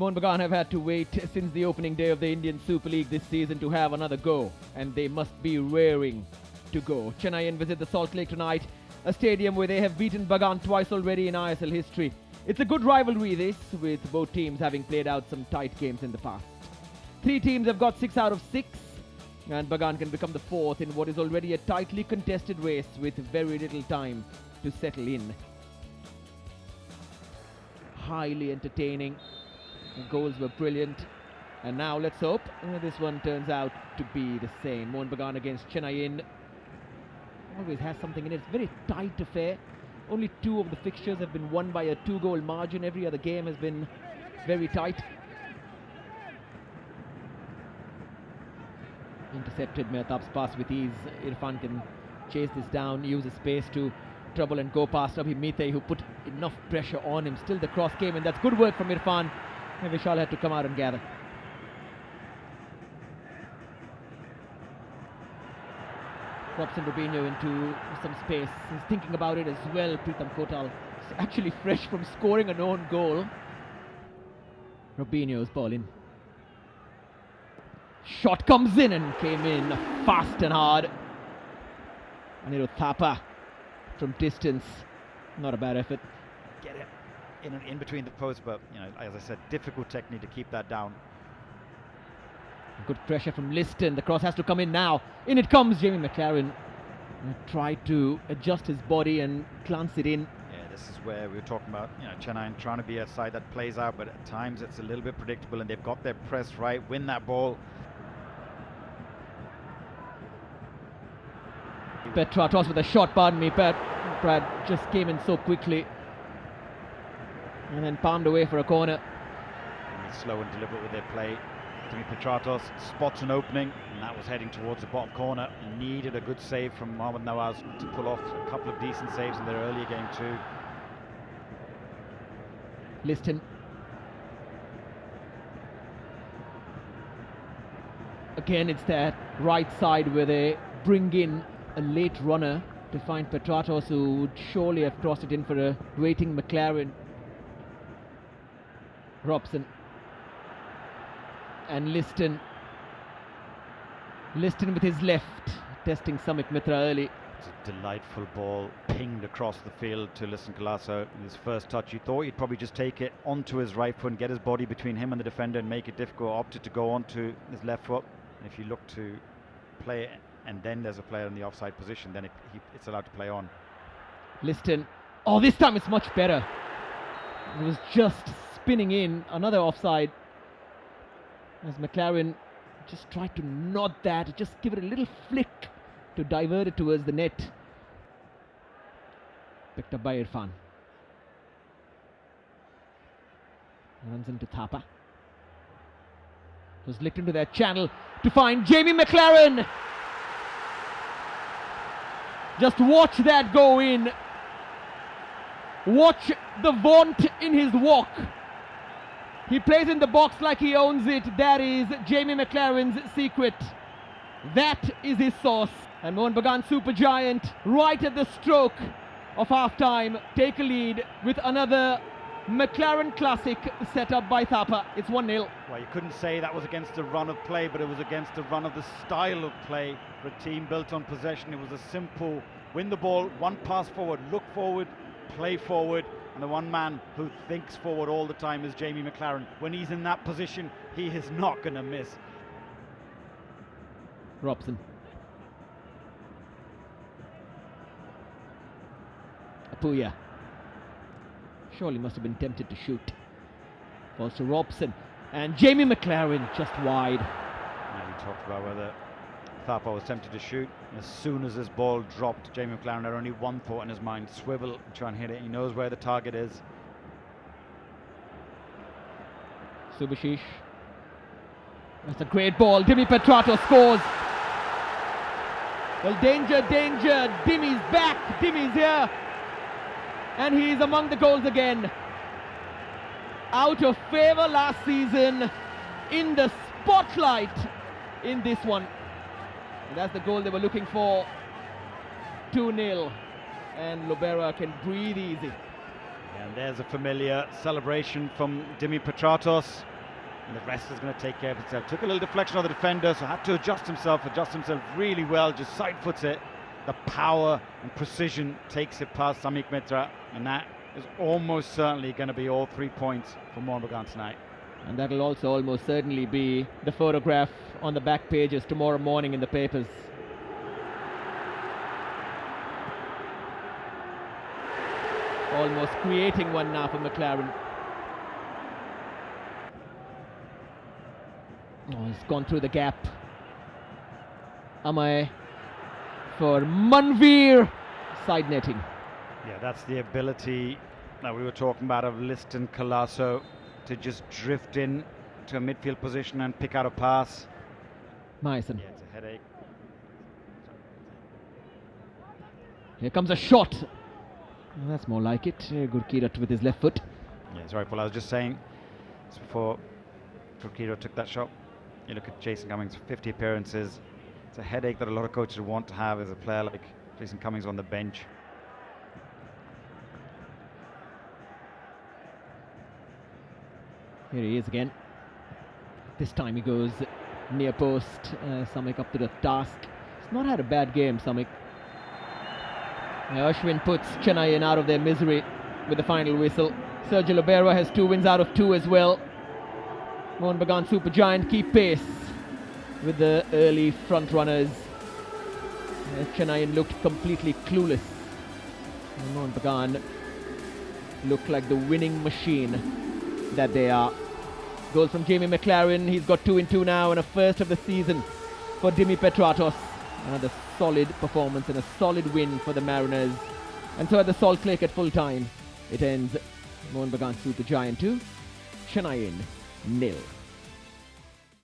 Mohun Bagan have had to wait since the opening day of the Indian Super League this season to have another go, and they must be raring to go. Chennaiyin visit the Salt Lake tonight, a stadium where they have beaten Bagan twice already in ISL history. It's a good rivalry this, with both teams having played out some tight games in the past. 3 teams have got 6 out of 6, and Bagan can become the 4th in what is already a tightly contested race with very little time to settle in. Highly entertaining. The goals were brilliant, and now let's hope this one turns out to be the same. Mohun Bagan against Chennaiyin always has something in it. It's a very tight affair. Only 2 of the fixtures have been won by a 2-goal margin. Every other game has been very tight. Intercepted Mehtab's pass with ease. Irfan can chase this down, use his space to trouble and go past Abhi Mite, who put enough pressure on him. Still the cross came, and that's good work from Irfan. And Vishal had to come out and gather. Robson Robinho into some space. He's thinking about it as well. Pritam Kotal is actually fresh from scoring an own goal. Robinho's ball in. Shot comes in and came in fast and hard. Anirudh Thapa from distance. Not a bad effort. Get it in between the posts, but as I said, difficult technique to keep that down. Good pressure from Liston. The cross has to come in now. In it comes. Jamie Maclaren tried to adjust his body and glance it in. Yeah, this is where we were talking about Chennaiyin trying to be a side that plays out, but at times it's a little bit predictable, and they've got their press right, win that ball. Petratos with a shot, pardon me. Brad just came in so quickly and then palmed away for a corner. Slow and deliberate with their play. Petratos spots an opening, and that was heading towards the bottom corner. He needed a good save from Mohamed Nawaz to pull off a couple of decent saves in their earlier game too. Liston. Again, it's that right side where they bring in a late runner to find Petratos, who would surely have crossed it in for a waiting Maclaren. Robson and Liston with his left, testing Samik Mitra early. It's a delightful ball pinged across the field to Liston Colasso in his first touch. You thought he'd probably just take it onto his right foot and get his body between him and the defender and make it difficult. Opted to go onto his left foot, and if you look to play it and then there's a player in the offside position, then it's allowed to play on. Liston, oh, this time it's much better. It was just spinning in, another offside, as Maclaren just tried to nod that, just give it a little flick to divert it towards the net. Picked up by Irfan. Runs into Thapa. Was licked into that channel to find Jamie Maclaren. Just watch that go in. Watch the vaunt in his walk. He plays in the box like he owns it. That is Jamie Maclaren's secret. That is his sauce. And Mohun Bagan Supergiant, right at the stroke of half-time, take a lead with another Maclaren classic set up by Thapa. It's 1-0. Well, you couldn't say that was against the run of play, but it was against the run of the style of play for a team built on possession. It was a simple win the ball, one pass forward, look forward, play forward, and the one man who thinks forward all the time is Jamie Maclaren. When he's in that position, he is not going to miss. Robson. Apuya. Surely must have been tempted to shoot. Falls to Robson. And Jamie Maclaren just wide. Now we talked about whether Thapa was tempted to shoot. As soon as this ball dropped, Jamie Maclaren had only one thought in his mind: swivel and try and hit it. He knows where the target is. Subhashish. That's a great ball. Dimi Petratos scores. Well, danger, danger. Dimi's back. Dimi's here. And he's among the goals again. Out of favour last season, in the spotlight in this one. And that's the goal they were looking for. 2-0. And Lobera can breathe easy. And there's a familiar celebration from Petratos. And the rest is going to take care of itself. Took a little deflection of the defender, so had to adjust himself really well, just side foots it. The power and precision takes it past Samik Mitra, and that is almost certainly going to be all 3 points for Mohun Bagan tonight. And that'll also almost certainly be the photograph on the back pages tomorrow morning in the papers. Almost creating one now for Maclaren. Oh, he's gone through the gap. Amay for Manveer. Side netting. Yeah, that's the ability that we were talking about of Liston Colasso to just drift in to a midfield position and pick out a pass. Myson. Yeah, it's a headache. Here comes a shot. Well, that's more like it. Gurkirat with his left foot. Yeah, sorry, Paul. I was just saying, just before Gurkirat took that shot, you look at Jason Cummings, 50 appearances. It's a headache that a lot of coaches want to have as a player like Jason Cummings on the bench. Here he is again. This time he goes near post. Samik up to the task. He's not had a bad game, Samik. Ashwin puts Chennaiyin out of their misery with the final whistle. Sergio Libero has 2 wins out of 2 as well. Mohun Bagan Supergiant keep pace with the early front runners. Chennaiyin looked completely clueless. And Mohun Bagan look like the winning machine that they are. Goal from Jamie Maclaren. He's got 2 in 2 now, and a first of the season for Petratos. Another solid performance and a solid win for the Mariners. And so at the Salt Lake at full time, it ends Mohun Bagan Supergiant 2, Chennaiyin 0.